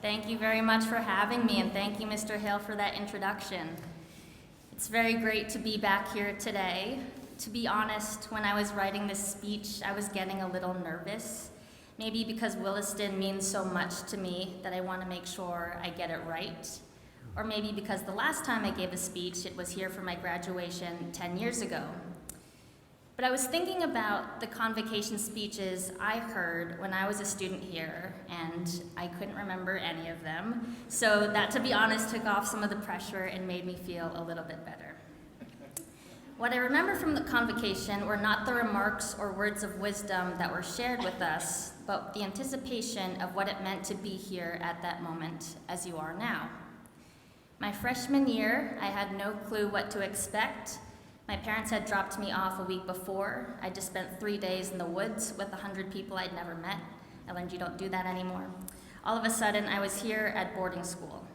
Thank you very much for having me, and thank you, Mr. Hill, for that introduction. It's very great to be back here today. To be honest, when I was writing this speech, I was getting a little nervous. Maybe because Williston means so much to me that I want to make sure I get it right. Or maybe because the last time I gave a speech, it was here for my graduation 10 years ago. But I was thinking about the convocation speeches I heard when I was a student here, and I couldn't remember any of them. So that, to be honest, took off some of the pressure and made me feel a little bit better. What I remember from the convocation were not the remarks or words of wisdom that were shared with us, but the anticipation of what it meant to be here at that moment, as you are now. My freshman year, I had no clue what to expect. My parents had dropped me off a week before. I just spent 3 days in the woods with 100 people I'd never met. I learned you don't do that anymore. All of a sudden, I was here at boarding school.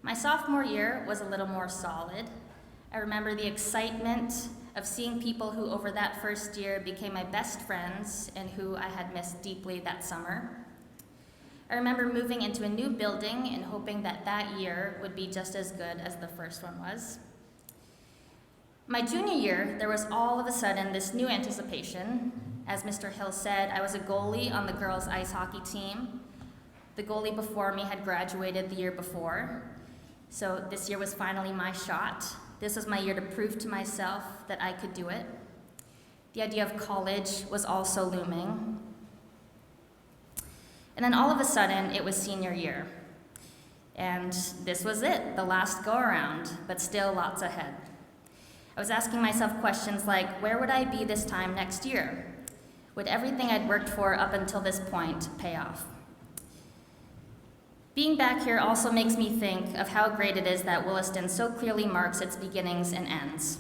My sophomore year was a little more solid. I remember the excitement of seeing people who over that first year became my best friends and who I had missed deeply that summer. I remember moving into a new building and hoping that that year would be just as good as the first one was. My junior year, there was all of a sudden this new anticipation. As Mr. Hill said, I was a goalie on the girls' ice hockey team. The goalie before me had graduated the year before, so this year was finally my shot. This was my year to prove to myself that I could do it. The idea of college was also looming. And then all of a sudden, it was senior year. And this was it, the last go-around, but still lots ahead. I was asking myself questions like, where would I be this time next year? Would everything I'd worked for up until this point pay off? Being back here also makes me think of how great it is that Williston so clearly marks its beginnings and ends.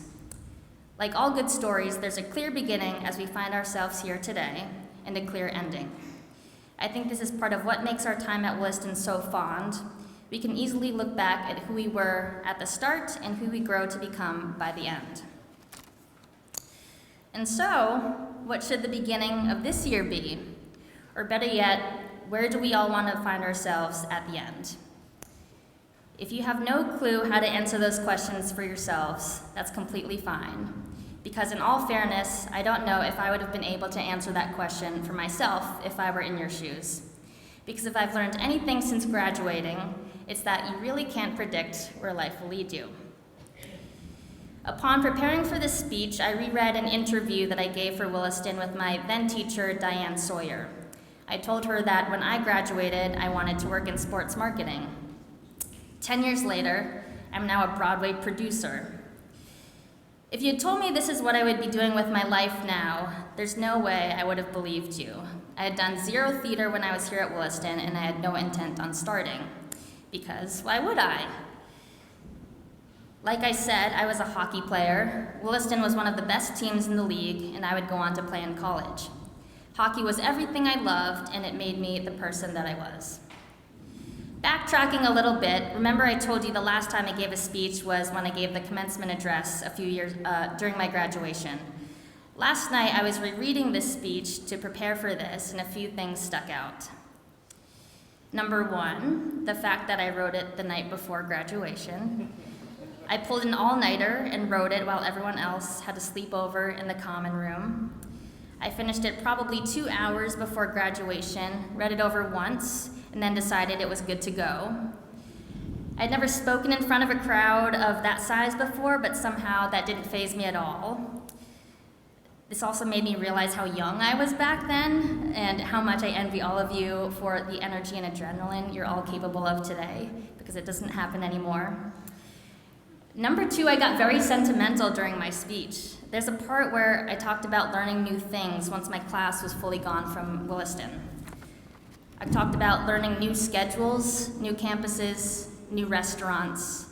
Like all good stories, there's a clear beginning as we find ourselves here today, and a clear ending. I think this is part of what makes our time at Williston so fond. We can easily look back at who we were at the start and who we grow to become by the end. And so, what should the beginning of this year be? Or better yet, where do we all want to find ourselves at the end? If you have no clue how to answer those questions for yourselves, that's completely fine. Because in all fairness, I don't know if I would have been able to answer that question for myself if I were in your shoes. Because if I've learned anything since graduating, it's that you really can't predict where life will lead you. Upon preparing for this speech, I reread an interview that I gave for Williston with my then teacher, Diane Sawyer. I told her that when I graduated, I wanted to work in sports marketing. 10 years later, I'm now a Broadway producer. If you had told me this is what I would be doing with my life now, there's no way I would have believed you. I had done 0 theater when I was here at Williston, and I had no intent on starting. Because why would I? Like I said, I was a hockey player. Williston was one of the best teams in the league, and I would go on to play in college. Hockey was everything I loved, and it made me the person that I was. Backtracking a little bit, remember I told you the last time I gave a speech was when I gave the commencement address a few years during my graduation. Last night I was rereading this speech to prepare for this, and a few things stuck out. Number 1, the fact that I wrote it the night before graduation. I pulled an all-nighter and wrote it while everyone else had to sleep over in the common room. I finished it probably 2 hours before graduation, read it over once, and then decided it was good to go. I'd never spoken in front of a crowd of that size before, but somehow that didn't faze me at all. This also made me realize how young I was back then, and how much I envy all of you for the energy and adrenaline you're all capable of today, because it doesn't happen anymore. Number 2, I got very sentimental during my speech. There's a part where I talked about learning new things once my class was fully gone from Williston. I talked about learning new schedules, new campuses, new restaurants.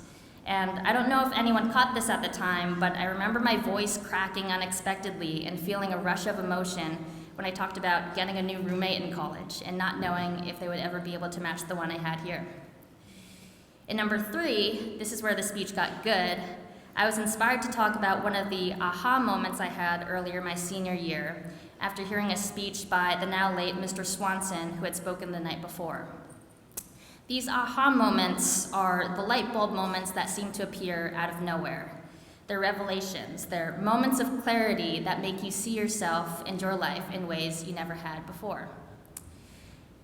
And I don't know if anyone caught this at the time, but I remember my voice cracking unexpectedly and feeling a rush of emotion when I talked about getting a new roommate in college and not knowing if they would ever be able to match the one I had here. And number 3, this is where the speech got good, I was inspired to talk about one of the aha moments I had earlier my senior year after hearing a speech by the now late Mr. Swanson, who had spoken the night before. These aha moments are the light bulb moments that seem to appear out of nowhere. They're revelations. They're moments of clarity that make you see yourself and your life in ways you never had before.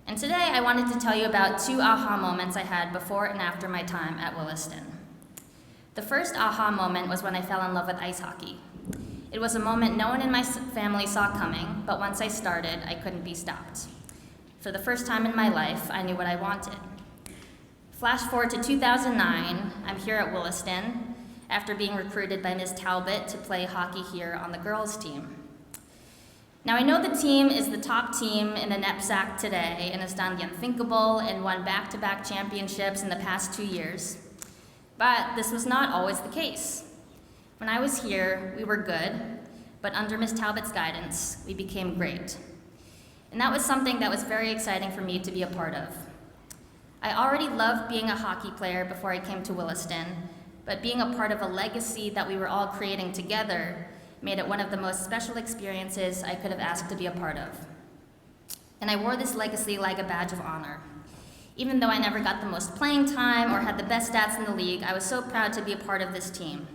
And today I wanted to tell you about 2 aha moments I had before and after my time at Williston. The first aha moment was when I fell in love with ice hockey. It was a moment no one in my family saw coming, but once I started, I couldn't be stopped. For the first time in my life, I knew what I wanted. Flash forward to 2009, I'm here at Williston after being recruited by Ms. Talbot to play hockey here on the girls' team. Now, I know the team is the top team in the NEPSAC today and has done the unthinkable and won back-to-back championships in the past 2 years. But this was not always the case. When I was here, we were good, but under Ms. Talbot's guidance, we became great. And that was something that was very exciting for me to be a part of. I already loved being a hockey player before I came to Williston, but being a part of a legacy that we were all creating together made it one of the most special experiences I could have asked to be a part of. And I wore this legacy like a badge of honor. Even though I never got the most playing time or had the best stats in the league, I was so proud to be a part of this team.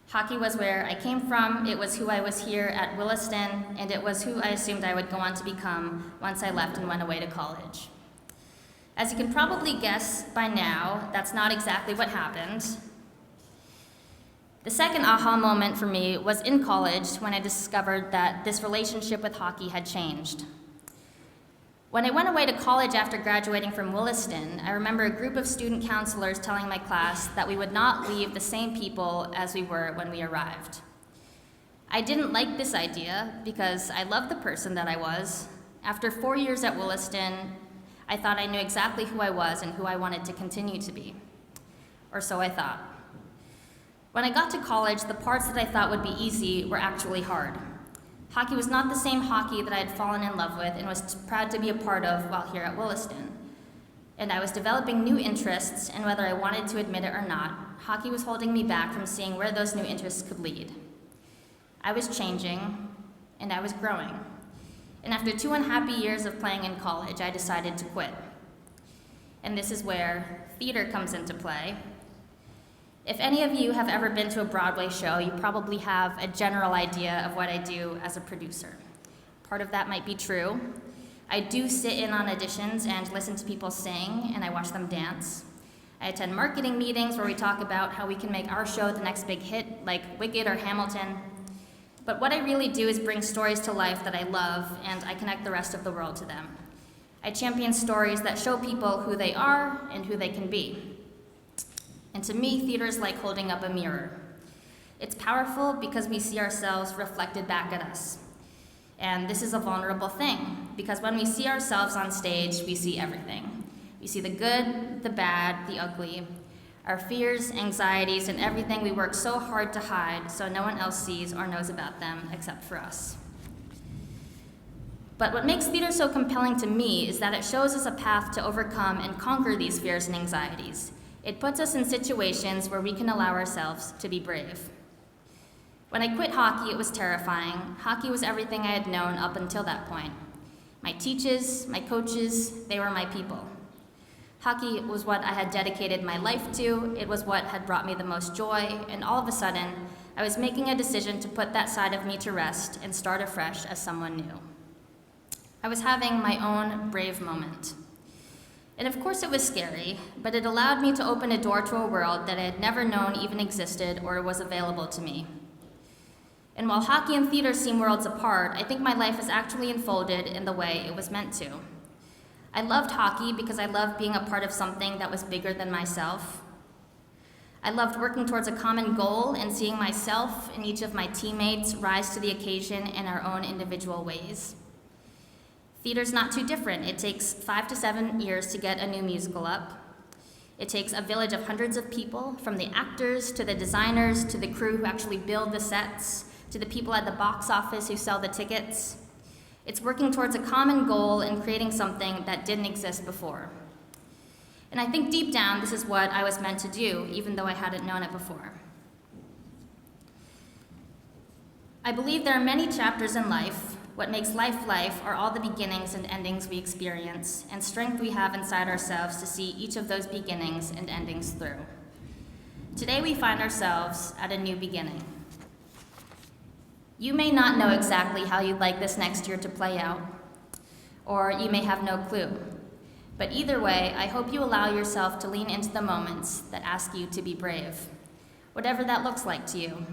Hockey was where I came from, it was who I was here at Williston, and it was who I assumed I would go on to become once I left and went away to college. As you can probably guess by now, that's not exactly what happened. The second aha moment for me was in college when I discovered that this relationship with hockey had changed. When I went away to college after graduating from Williston, I remember a group of student counselors telling my class that we would not leave the same people as we were when we arrived. I didn't like this idea because I loved the person that I was. After 4 years at Williston, I thought I knew exactly who I was and who I wanted to continue to be. Or so I thought. When I got to college, the parts that I thought would be easy were actually hard. Hockey was not the same hockey that I had fallen in love with and was proud to be a part of while here at Williston. And I was developing new interests, and whether I wanted to admit it or not, hockey was holding me back from seeing where those new interests could lead. I was changing, and I was growing. And after 2 unhappy years of playing in college, I decided to quit. And this is where theater comes into play. If any of you have ever been to a Broadway show, you probably have a general idea of what I do as a producer. Part of that might be true. I do sit in on auditions and listen to people sing, and I watch them dance. I attend marketing meetings where we talk about how we can make our show the next big hit, like Wicked or Hamilton. But what I really do is bring stories to life that I love, and I connect the rest of the world to them. I champion stories that show people who they are and who they can be. And to me, theater is like holding up a mirror. It's powerful because we see ourselves reflected back at us. And this is a vulnerable thing, because when we see ourselves on stage, we see everything. We see the good, the bad, the ugly, our fears, anxieties, and everything we work so hard to hide so no one else sees or knows about them except for us. But what makes theater so compelling to me is that it shows us a path to overcome and conquer these fears and anxieties. It puts us in situations where we can allow ourselves to be brave. When I quit hockey, it was terrifying. Hockey was everything I had known up until that point. My teachers, my coaches, they were my people. Hockey was what I had dedicated my life to, it was what had brought me the most joy, and all of a sudden, I was making a decision to put that side of me to rest and start afresh as someone new. I was having my own brave moment. And of course it was scary, but it allowed me to open a door to a world that I had never known even existed or was available to me. And while hockey and theater seem worlds apart, I think my life is actually unfolded in the way it was meant to. I loved hockey because I loved being a part of something that was bigger than myself. I loved working towards a common goal and seeing myself and each of my teammates rise to the occasion in our own individual ways. Theater's not too different. It takes 5 to 7 years to get a new musical up. It takes a village of hundreds of people, from the actors to the designers to the crew who actually build the sets, to the people at the box office who sell the tickets. It's working towards a common goal and creating something that didn't exist before. And I think deep down, this is what I was meant to do, even though I hadn't known it before. I believe there are many chapters in life, what makes life life are all the beginnings and endings we experience, and strength we have inside ourselves to see each of those beginnings and endings through. Today we find ourselves at a new beginning. You may not know exactly how you'd like this next year to play out, or you may have no clue. But either way, I hope you allow yourself to lean into the moments that ask you to be brave, whatever that looks like to you,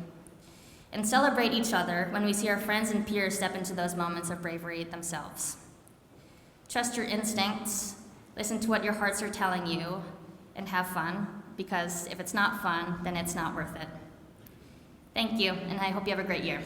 and celebrate each other when we see our friends and peers step into those moments of bravery themselves. Trust your instincts, listen to what your hearts are telling you, and have fun, because if it's not fun, then it's not worth it. Thank you, and I hope you have a great year.